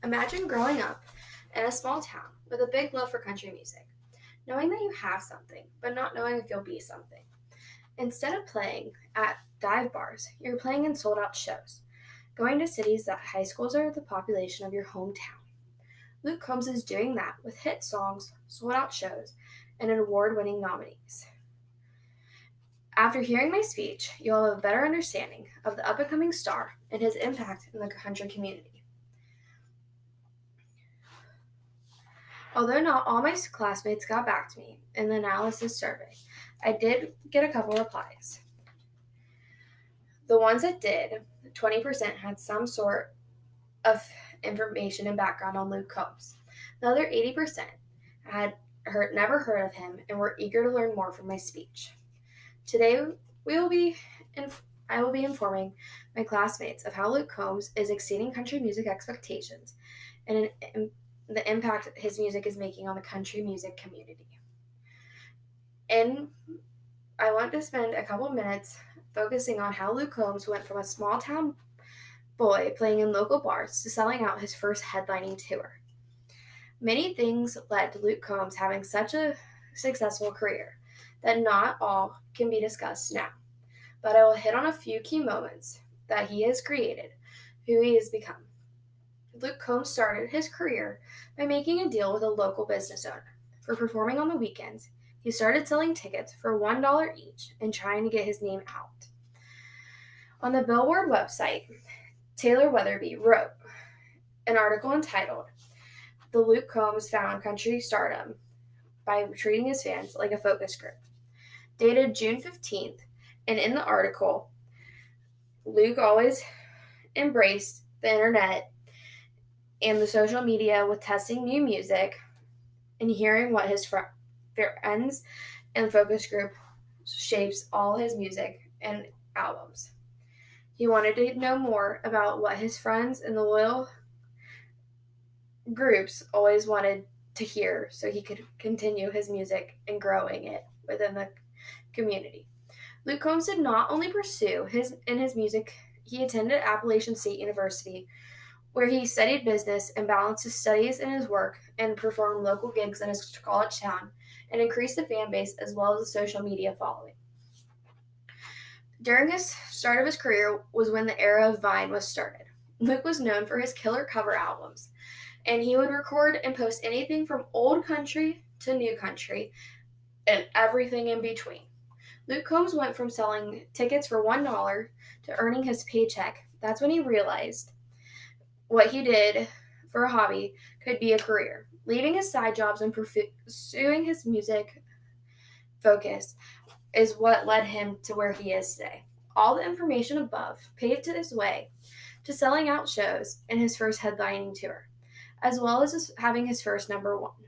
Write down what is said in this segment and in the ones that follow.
Imagine growing up in a small town with a big love for country music, knowing that you have something, but not knowing if you'll be something. Instead of playing at dive bars, you're playing in sold out shows, going to cities that high schools are the population of your hometown. Luke Combs is doing that with hit songs, sold out shows, and award winning nominees. After hearing my speech, you'll have a better understanding of the up and coming star and his impact in the country community. Although not all my classmates got back to me in the analysis survey, I did get a couple replies. The ones that did, 20% had some sort of information and background on Luke Combs. The other 80% had never heard of him and were eager to learn more from my speech. Today, I will be informing my classmates of how Luke Combs is exceeding country music expectations and the impact his music is making on the country music community. And I want to spend a couple minutes focusing on how Luke Combs went from a small town boy playing in local bars to selling out his first headlining tour. Many things led to Luke Combs having such a successful career that not all can be discussed now, but I will hit on a few key moments that he has created, who he has become. Luke Combs started his career by making a deal with a local business owner. For performing on the weekends, he started selling tickets for $1 each and trying to get his name out. On the Billboard website, Taylor Weatherby wrote an article entitled, "The Luke Combs Found Country Stardom by Treating His Fans Like a Focus Group," dated June 15th, and in the article, Luke always embraced the internet and the social media with testing new music and hearing what his friends and focus group shapes all his music and albums. He wanted to know more about what his friends and the loyal groups always wanted to hear so he could continue his music and growing it within the community. Luke Combs did not only pursue his music, he attended Appalachian State University, where he studied business and balanced his studies and his work and performed local gigs in his college town and increased the fan base as well as the social media following. During his start of his career was when the era of Vine was started. Luke was known for his killer cover albums, and he would record and post anything from old country to new country and everything in between. Luke Combs went from selling tickets for $1 to earning his paycheck. That's when he realized what he did for a hobby could be a career. Leaving his side jobs and pursuing his music focus is what led him to where he is today. All the information above paved his way to selling out shows in his first headlining tour, as well as having his first number one.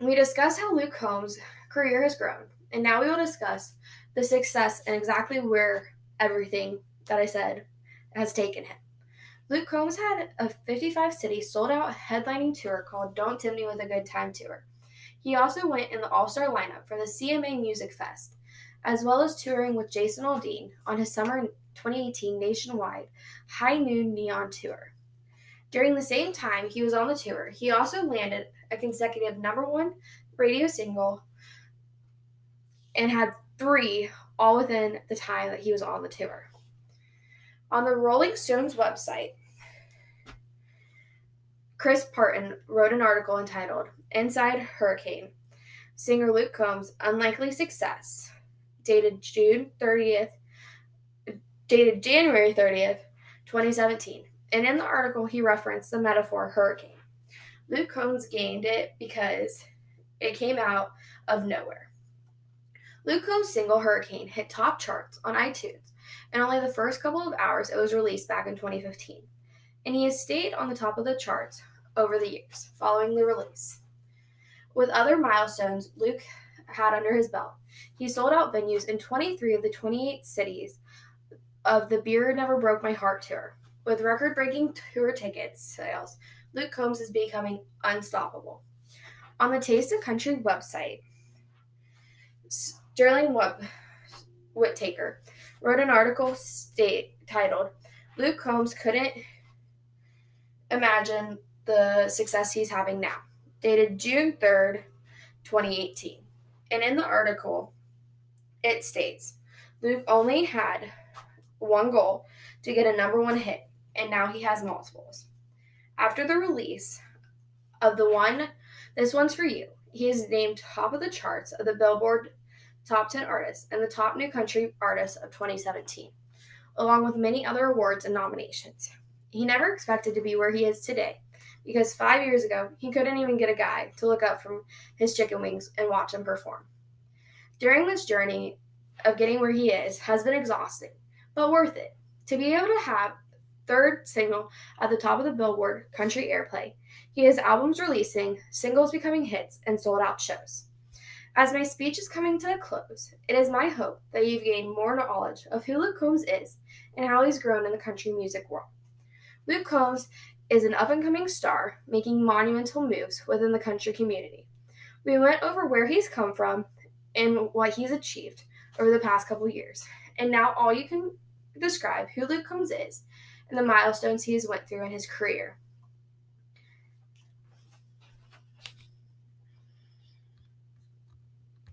We discussed how Luke Combs' career has grown, and now we will discuss the success and exactly where everything that I said has taken him. Luke Combs had a 55-city sold-out headlining tour called Don't Tempt Me With a Good Time Tour. He also went in the all-star lineup for the CMA Music Fest, as well as touring with Jason Aldean on his summer 2018 nationwide High Noon Neon Tour. During the same time he was on the tour, he also landed a consecutive number one radio single and had 3 all within the time that he was on the tour. On the Rolling Stones website, Chris Parton wrote an article entitled "Inside Hurricane, Singer Luke Combs' Unlikely Success," dated January 30th, 2017. And in the article, he referenced the metaphor hurricane. Luke Combs gained it because it came out of nowhere. Luke Combs' single Hurricane hit top charts on iTunes, and only the first couple of hours it was released back in 2015. And he has stayed on the top of the charts over the years following the release. With other milestones Luke had under his belt, he sold out venues in 23 of the 28 cities of the Beer Never Broke My Heart tour. With record-breaking tour ticket sales, Luke Combs is becoming unstoppable. On the Taste of Country website, Sterling Whittaker wrote an article titled, "Luke Combs couldn't imagine the success he's having now. Dated June 3rd, 2018. And in the article, it states Luke only had one goal to get a number one hit, and now he has multiples. After the release of This One's For You, he is named top of the charts of the Billboard Top 10 Artists and the top new country artist of 2017, along with many other awards and nominations. He never expected to be where he is today, because 5 years ago, he couldn't even get a guy to look up from his chicken wings and watch him perform. During this journey of getting where he is has been exhausting, but worth it. To be able to have third single at the top of the Billboard country airplay, he has albums releasing, singles becoming hits, and sold out shows. As my speech is coming to a close, it is my hope that you've gained more knowledge of who Luke Combs is and how he's grown in the country music world. Luke Combs is an up-and-coming star making monumental moves within the country community. We went over where he's come from and what he's achieved over the past couple years, and now all you can describe who Luke Combs is and the milestones he has went through in his career.